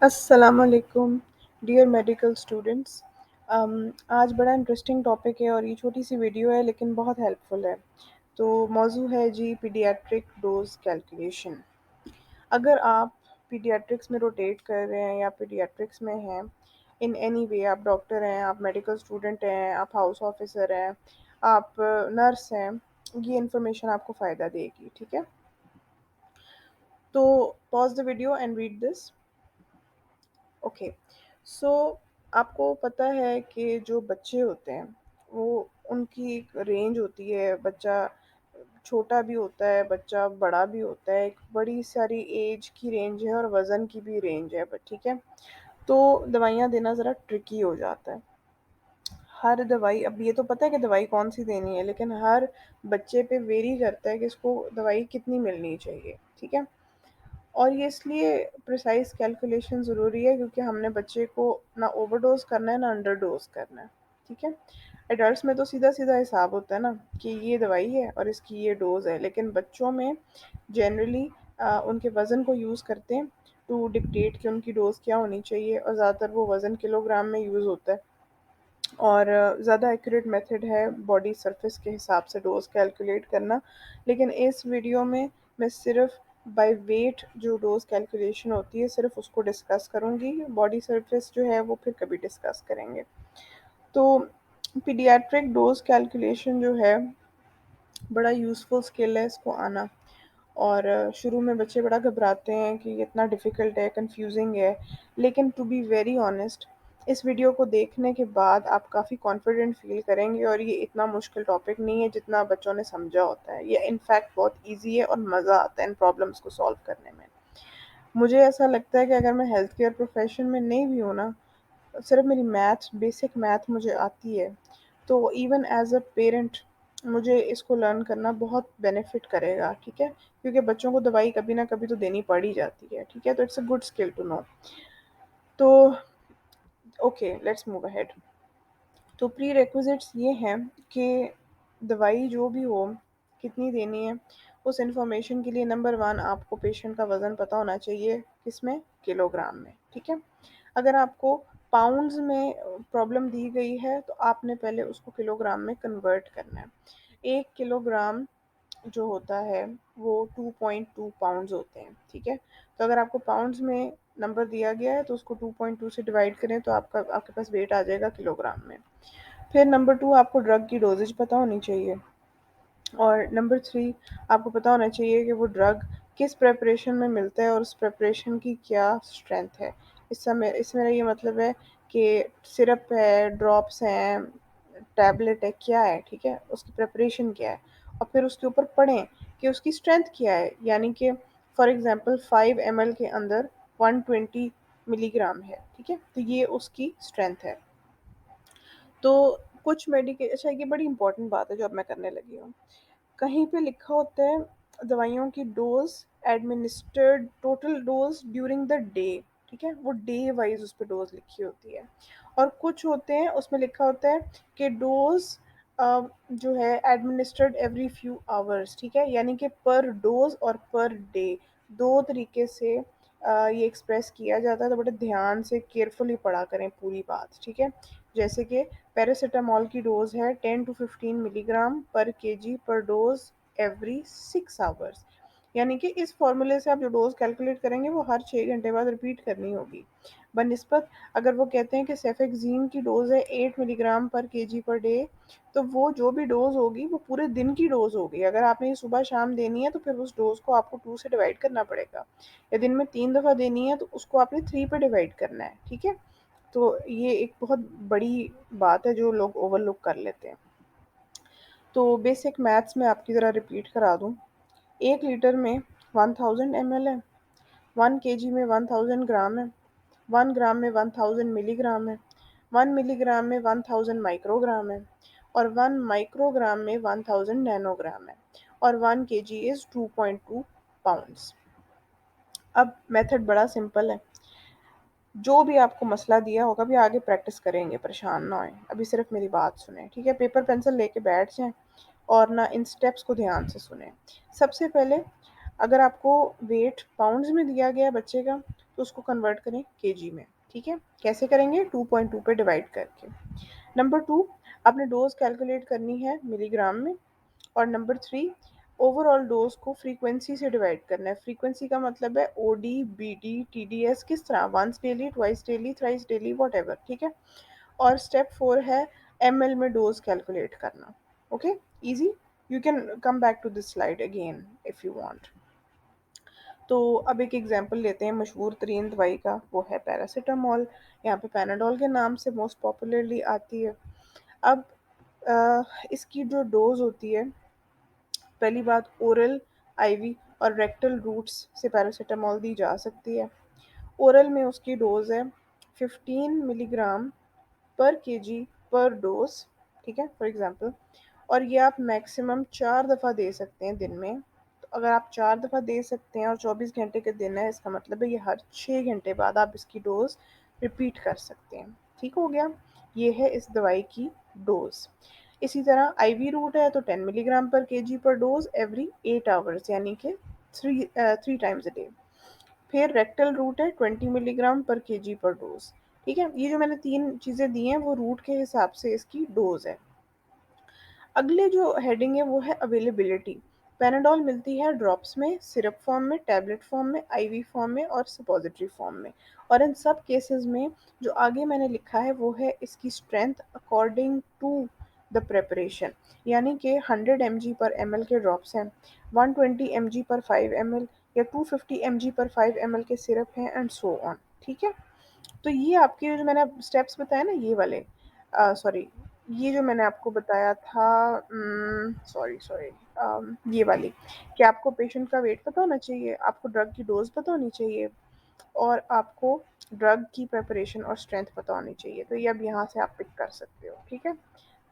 अस्सलामुअलैकुम dear medical students. आज बड़ा इंटरेस्टिंग टॉपिक है और ये छोटी सी वीडियो है लेकिन बहुत हेल्पफुल है। तो मौजू है जी पीडियाट्रिक डोज कैलकुलेशन। अगर आप पीडियाट्रिक्स में रोटेट कर रहे हैं या पीडियाट्रिक्स में हैं इन एनी वे, आप डॉक्टर हैं, आप मेडिकल स्टूडेंट हैं, आप हाउस ऑफिसर हैं, आप नर्स हैं, ये इन्फॉर्मेशन आपको फ़ायदा देगी। ठीक है, तो pause the video and read this. Okay, so आपको पता है कि जो बच्चे होते हैं वो उनकी एक रेंज होती है। बच्चा छोटा भी होता है, बच्चा बड़ा भी होता है, एक बड़ी सारी एज की रेंज है और वज़न की भी रेंज है। बट ठीक है, तो दवाइयाँ देना ज़रा ट्रिकी हो जाता है। हर दवाई, अब ये तो पता है कि दवाई कौन सी देनी है, लेकिन हर बच्चे पे वेरी करता है कि इसको दवाई कितनी मिलनी चाहिए। ठीक है, और ये इसलिए प्रिसाइज कैलकुलेशन ज़रूरी है क्योंकि हमने बच्चे को ना ओवरडोज करना है ना अंडर डोज करना है। ठीक है, एडल्ट्स में तो सीधा सीधा हिसाब होता है ना कि ये दवाई है और इसकी ये डोज है, लेकिन बच्चों में जनरली उनके वज़न को यूज़ करते हैं टू डिक्टेट कि उनकी डोज क्या होनी चाहिए, और ज़्यादातर वो वज़न किलोग्राम में यूज़ होता है। और ज़्यादा एक्यूरेट मेथड है बॉडी सरफेस के हिसाब से डोज कैलकुलेट करना। लेकिन इस वीडियो में मैं सिर्फ बाय वेट जो डोज कैलकुलेशन होती है सिर्फ उसको डिस्कस करूँगी। बॉडी सरफेस जो है वो फिर कभी डिस्कस करेंगे। तो पीडियाट्रिक डोज कैलकुलेशन जो है बड़ा यूज़फुल स्किल है इसको आना। और शुरू में बच्चे बड़ा घबराते हैं कि ये इतना डिफ़िकल्ट है, कंफ्यूजिंग है, लेकिन टू बी वेरी ऑनेस्ट इस वीडियो को देखने के बाद आप काफ़ी कॉन्फिडेंट फील करेंगे और ये इतना मुश्किल टॉपिक नहीं है जितना बच्चों ने समझा होता है। ये इनफैक्ट बहुत ईजी है और मज़ा आता है इन प्रॉब्लम्स को सॉल्व करने में। मुझे ऐसा लगता है कि अगर मैं हेल्थ केयर प्रोफेशन में नहीं भी हूँ ना, सिर्फ मेरी मैथ, बेसिक मैथ मुझे आती है, तो इवन एज अ पेरेंट मुझे इसको लर्न करना बहुत बेनिफिट करेगा। ठीक है, क्योंकि बच्चों को दवाई कभी ना कभी तो देनी पड़ ही जाती है। ठीक है, तो it's a good skill to know. तो ओके, लेट्स मूव अहेड। तो प्री रिक्विजिट्स ये हैं कि दवाई जो भी हो कितनी देनी है, उस इंफॉर्मेशन के लिए नंबर वन आपको पेशेंट का वज़न पता होना चाहिए, किसमें, किलोग्राम में। ठीक है, अगर आपको पाउंड्स में प्रॉब्लम दी गई है तो आपने पहले उसको किलोग्राम में कन्वर्ट करना है। 1 किलोग्राम जो होता है वो 2.2 पाउंड्स होते हैं। ठीक है, तो अगर आपको पाउंड्स में नंबर दिया गया है तो उसको 2.2 से डिवाइड करें तो आपके पास वेट आ जाएगा किलोग्राम में। फिर नंबर टू, आपको ड्रग की डोजेज पता होनी चाहिए। और नंबर थ्री, आपको पता होना चाहिए कि वो ड्रग किस प्रेपरेशन में मिलता है और उस प्रेपरेशन की क्या स्ट्रेंथ है। इसमें ये मतलब है कि सिरप है, ड्रॉप्स हैं, टैबलेट है, क्या है। ठीक है, उसकी प्रेपरेशन क्या है, और फिर उसके ऊपर पढ़ें कि उसकी स्ट्रेंथ क्या है। यानी कि फॉर एग्जांपल 5 ml के अंदर 120 मिलीग्राम है। ठीक है, तो ये उसकी स्ट्रेंथ है। तो कुछ अच्छा, ये बड़ी इंपॉर्टेंट बात है जो अब मैं करने लगी हूँ। कहीं पे लिखा होता है दवाइयों की dose administered total dose during the day. ठीक है, वो डे वाइज उस पर डोज लिखी होती है। और कुछ होते हैं उसमें लिखा होता है कि डोज जो है एडमिनिस्टर्ड एवरी फ्यू आवर्स। ठीक है, यानी कि पर डोज और पर डे दो तरीके से ये एक्सप्रेस किया जाता है। तो बड़े ध्यान से केयरफुली पढ़ा करें पूरी बात। ठीक है, जैसे कि पैरासीटामोल की डोज है 10 to 15 मिलीग्राम पर केजी पर डोज एवरी 6 आवर्स। यानी कि इस फॉर्मूले से आप जो डोज कैलकुलेट करेंगे वो हर 6 घंटे बाद रिपीट करनी होगी। बनस्पत अगर वो कहते हैं कि सेफेक्जीन की डोज है 8 मिलीग्राम पर केजी पर डे, तो वो जो भी डोज होगी वो पूरे दिन की डोज होगी। अगर आपने ये सुबह शाम देनी है तो फिर उस डोज को आपको 2 से डिवाइड करना पड़ेगा। या दिन में 3 दफ़ा देनी है तो उसको आपने 3 पे डिवाइड करना है। ठीक है, तो ये एक बहुत बड़ी बात है जो लोग ओवरलुक कर लेते हैं। तो बेसिक मैथ्स में आपकी ज़रा रिपीट करा दूँ। 1 लीटर में 1000 ml है, 1 kg में 1000 ग्राम है, 1 ग्राम में 1000 मिलीग्राम है, 1 मिलीग्राम में 1000 माइक्रोग्राम है, और 1 माइक्रोग्राम में 1000 नैनोग्राम है, और 1 kg इज़ 2.2 पाउंड्स। अब मेथड बड़ा सिंपल है। जो भी आपको मसला दिया होगा, अभी आगे प्रैक्टिस करेंगे, परेशान ना होएं, अभी सिर्फ मेरी बात सुने। ठीक है, पेपर पेंसिल लेके बैठ जाएं और ना इन स्टेप्स को ध्यान से सुने। सबसे पहले अगर आपको वेट पाउंड्स में दिया गया है बच्चे का, तो उसको कन्वर्ट करें केजी में। ठीक है, कैसे करेंगे? 2.2 पे डिवाइड करके। नंबर 2, आपने डोज कैलकुलेट करनी है मिलीग्राम में। और नंबर 3, ओवरऑल डोज को फ्रीक्वेंसी से डिवाइड करना है। फ्रीक्वेंसी का मतलब है ओडी, बीडी, टीडीएस, किस तरह, once daily, twice daily, thrice daily, whatever. ठीक है। और स्टेप 4 है एमएल में डोज कैलकुलेट करना। Okay, easy. You can come back to this slide again if you want. तो अब एक एग्जांपल लेते हैं मशहूर तरीन दवाई का, वो है पैरासीटामोल। यहाँ पे पैनाडोल के नाम से मोस्ट पॉपुलरली आती है। अब इसकी जो डोज होती है, पहली बात, ओरल, आईवी और रेक्टल रूट्स से पैरासीटामोल दी जा सकती है। ओरल में उसकी डोज है 15 मिलीग्राम पर केजी पर डोज। ठीक है, फॉर एग्जांपल। और ये आप मैक्सिमम 4 दफ़ा दे सकते हैं दिन में। तो अगर आप 4 दफ़ा दे सकते हैं और 24 घंटे के दिन है, इसका मतलब है ये हर 6 घंटे बाद आप इसकी डोज रिपीट कर सकते हैं। ठीक हो गया, ये है इस दवाई की डोज। इसी तरह आईवी रूट है तो 10 मिलीग्राम पर केजी पर डोज एवरी 8 आवर्स, यानी कि थ्री टाइम्स अ डे। फिर रेक्टल रूट है 20 मिलीग्राम पर केजी पर डोज। ठीक है, ये जो मैंने 3 चीज़ें दी हैं वो रूट के हिसाब से इसकी डोज है। अगले जो हेडिंग है वो है अवेलेबिलिटी। पैनाडोल मिलती है ड्रॉप्स में, सिरप फॉर्म में, टैबलेट फॉर्म में, आईवी फॉर्म में और सपोजिटरी फॉर्म में। और इन सब केसेस में जो आगे मैंने लिखा है वो है इसकी strength according to the preparation. यानी कि 100 mg पर ml के ड्रॉप्स हैं, 120 mg पर 5 ml या 250 mg पर 5 ml के सिरप हैं, एंड सो ऑन। ठीक है, तो ये आपके जो मैंने स्टेप्स बताए ना, ये वाले, सॉरी, ये जो मैंने आपको बताया था, सॉरी सॉरी, ये वाली, कि आपको पेशेंट का वेट पता होना चाहिए, आपको ड्रग की डोज पता होनी चाहिए, और आपको ड्रग की प्रेपरेशन और स्ट्रेंथ पता होनी चाहिए। तो ये अब यहाँ से आप पिक कर सकते हो। ठीक है,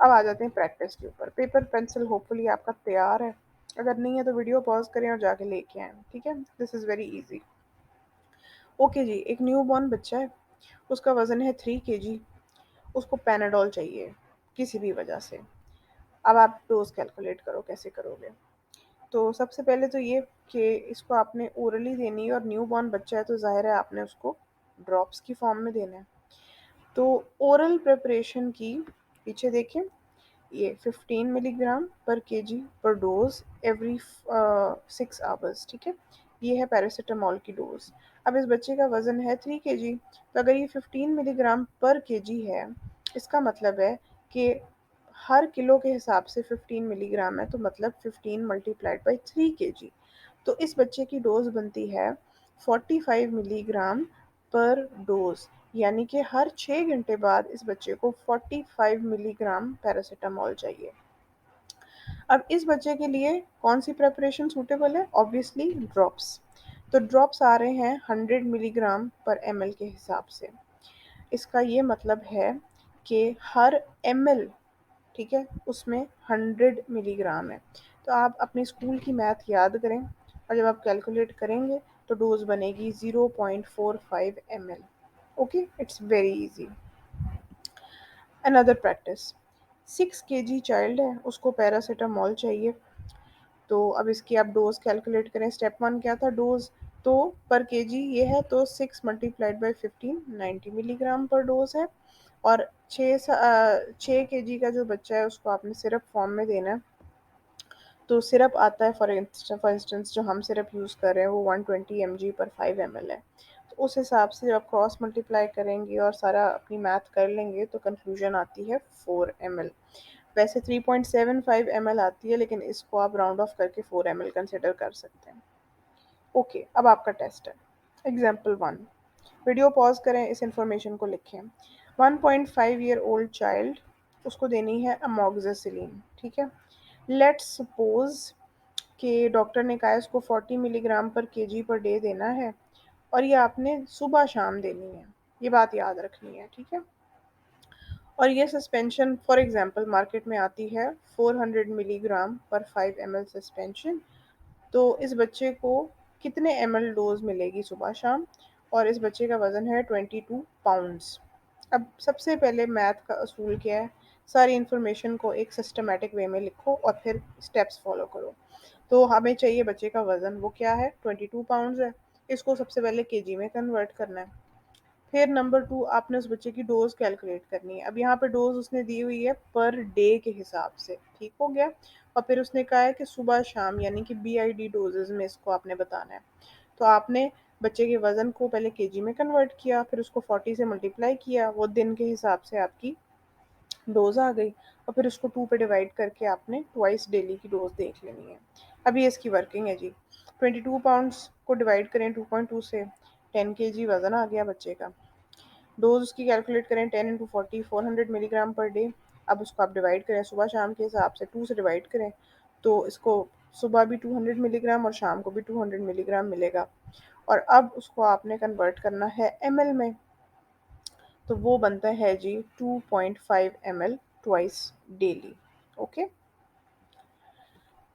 अब आ जाते हैं प्रैक्टिस के ऊपर। पेपर पेंसिल होपफुली आपका तैयार है। अगर नहीं है तो वीडियो पॉज करें और जाके लेके आएँ। ठीक है, this is very easy. Okay जी, एक न्यू बॉर्न बच्चा है, उसका वज़न है 3 kg, उसको पैनाडोल चाहिए किसी भी वजह से। अब आप डोज कैलकुलेट करो, कैसे करोगे? तो सबसे पहले तो ये कि इसको आपने ओरली देनी है, और न्यू बॉर्न बच्चा है तो ज़ाहिर है आपने उसको ड्रॉप्स की फॉर्म में देना है। तो ओरल प्रिपरेशन की, पीछे देखें, ये 15 मिलीग्राम पर केजी पर डोज एवरी 6 आवर्स। ठीक है, ये है पैरासीटामोल की डोज। अब इस बच्चे का वज़न है 3 kg, तो अगर ये 15 मिलीग्राम पर केजी है, इसका मतलब है कि हर किलो के हिसाब से 15 मिलीग्राम है, तो मतलब 15 मल्टीप्लाइड बाई 3 kg। तो इस बच्चे की डोज बनती है 45 मिलीग्राम पर डोज, यानी कि हर 6 घंटे बाद इस बच्चे को 45 मिलीग्राम पैरासीटामोल चाहिए। अब इस बच्चे के लिए कौन सी प्रेपरेशन सूटेबल है? Obviously drops. तो ड्रॉप्स आ रहे हैं 100 मिलीग्राम पर ml के हिसाब से। इसका ये मतलब है कि हर ml, ठीक है, उसमें 100 मिलीग्राम है। तो आप अपने स्कूल की मैथ याद करें, और जब आप कैलकुलेट करेंगे तो डोज बनेगी 0.45 ml। Okay, it's very easy. Another practice, 6 kg child है, उसको पैरासीटामोल चाहिए। तो अब इसकी आप डोज कैलकुलेट करें। स्टेप 1 क्या था? डोज। तो पर केजी ये है, तो 6 मल्टीप्लाइड बाई 15, 90 मिलीग्राम पर डोज है। और 6 kg का जो बच्चा है उसको आपने सिरप फॉर्म में देना है। तो सिरप आता है, फॉर इंस्टेंस जो हम सिरप यूज़ कर रहे हैं वो 120 mg पर 5 ml है। तो उस हिसाब से जब आप क्रॉस मल्टीप्लाई करेंगे और सारा अपनी मैथ कर लेंगे तो कंक्लूजन आती है 4 ml। वैसे 3.75 ml आती है, लेकिन इसको आप राउंड ऑफ करके 4 ml कंसिडर कर सकते हैं। ओके, अब आपका टेस्ट है। एग्जाम्पल 1, वीडियो पॉज करें, इस इंफॉर्मेशन को लिखें। 1.5 ईयर ओल्ड चाइल्ड, उसको देनी है अमोक्सिसिलिन। ठीक है, लेट्स सपोज कि डॉक्टर ने कहा है इसको 40 मिलीग्राम पर केजी पर डे देना है, और ये आपने सुबह शाम देनी है। ये बात याद रखनी है। ठीक है, और ये सस्पेंशन फॉर एग्जांपल मार्केट में आती है 400 मिलीग्राम पर 5 ml सस्पेंशन। तो इस बच्चे को कितने ml डोज मिलेगी सुबह शाम? और इस बच्चे का वज़न है 22 पाउंड्स। अब सबसे पहले मैथ का असूल क्या है? सारी इन्फॉर्मेशन को एक सिस्टमेटिक वे में लिखो और फिर स्टेप्स फॉलो करो। तो हमें चाहिए बच्चे का वज़न, वो क्या है? 22 पाउंड्स है। इसको सबसे पहले केजी में कन्वर्ट करना है। फिर नंबर 2, आपने उस बच्चे की डोज़ कैलकुलेट करनी है। अब यहाँ पे डोज़ उसने दी हुई है पर डे के हिसाब से, ठीक हो गया? और फिर उसने कहा है कि सुबह शाम यानी कि बीआईडी डोजेज़ में इसको आपने बताना है। तो आपने बच्चे के वज़न को पहले केजी में कन्वर्ट किया, फिर उसको 40 से मल्टीप्लाई किया, वो दिन के हिसाब से आपकी डोज़ आ गई, और फिर उसको 2 पे डिवाइड करके आपने ट्वाइस डेली की डोज़ देख लेनी है। अभी इसकी वर्किंग है जी। 22 पाउंड्स को डिवाइड करें 2.2 से, 10 केजी वज़न आ गया बच्चे का। डोज उसकी कैलकुलेट करें 10 इंटू 40, 400 मिलीग्राम पर डे। अब उसको आप डिवाइड करें सुबह शाम के हिसाब से, 2 से डिवाइड करें तो इसको सुबह भी 200 मिलीग्राम और शाम को भी 200 मिलीग्राम मिलेगा। और अब उसको आपने कन्वर्ट करना है एमएल में, तो वो बनता है जी 2.5 ml twice daily. Okay,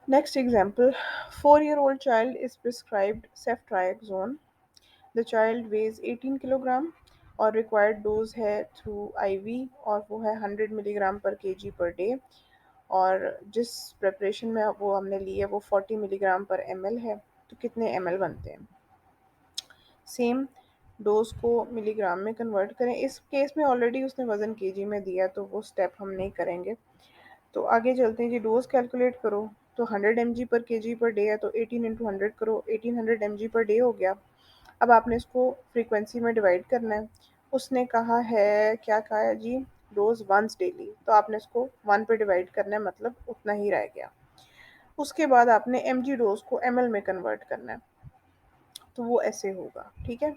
next example, 4-year-old child is prescribed ceftriaxone. The child weighs 18 kilogram और रिक्वायर्ड डोज है थ्रू आईवी, और वो है 100 मिलीग्राम पर केजी पर डे। और जिस प्रेपरेशन में वो हमने ली है वो 40 मिलीग्राम पर एमएल है। तो कितने एमएल बनते हैं? सेम डोज को मिलीग्राम में कन्वर्ट करें। इस केस में ऑलरेडी उसने वज़न केजी में दिया तो वो स्टेप हम नहीं करेंगे। तो आगे चलते हैं जी, डोज कैलकुलेट करो। तो 100 mg पर केजी पर डे है, तो 18 इंटू 100 करो, 1800 mg पर डे हो गया। अब आपने इसको फ्रीक्वेंसी में डिवाइड करना है। उसने कहा है, क्या कहा है जी, डोज वंस डेली, तो आपने इसको 1 पे डिवाइड करना है, मतलब उतना ही रह गया। उसके बाद आपने एम जी डोज को एम एल में कन्वर्ट करना है, तो वो ऐसे होगा, ठीक है?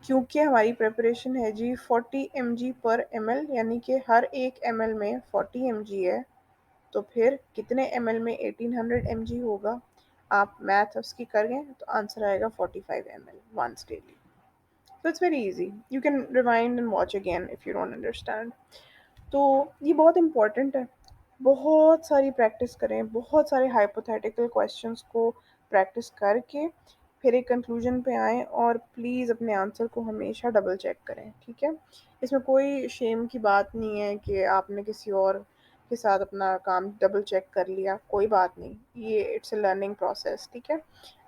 क्योंकि हमारी प्रिपरेशन है जी 40 mg पर ml, यानी कि हर एक ml में 40 mg है, तो फिर कितने ml में 1800 mg होगा? आप मैथ उसकी करें तो आंसर आएगा 45 ml once daily. So it's very easy. You can rewind and watch again if you don't understand. तो ये बहुत इम्पोर्टेंट है। बहुत सारी प्रैक्टिस करें, बहुत सारे हाइपोथेटिकल क्वेश्चंस को प्रैक्टिस करके फिर एक कंक्लूजन पे आएँ, और प्लीज़ अपने आंसर को हमेशा डबल चेक करें, ठीक है? इसमें कोई शेम की बात नहीं है कि आपने किसी और के साथ अपना काम डबल चेक कर लिया, कोई बात नहीं। ये इट्स अ लर्निंग प्रोसेस, ठीक है?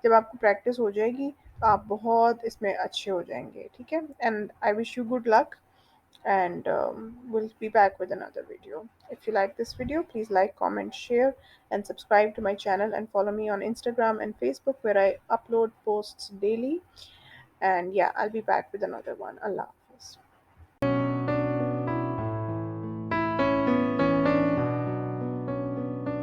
जब आपको प्रैक्टिस हो जाएगी तो आप बहुत इसमें अच्छे हो जाएंगे, ठीक है? And I wish you good luck, and we'll be back with another video. If you like this video, please like, comment, share, and subscribe to my channel, and follow me on Instagram and Facebook where I upload posts daily. And yeah, I'll be back with another one. Allah.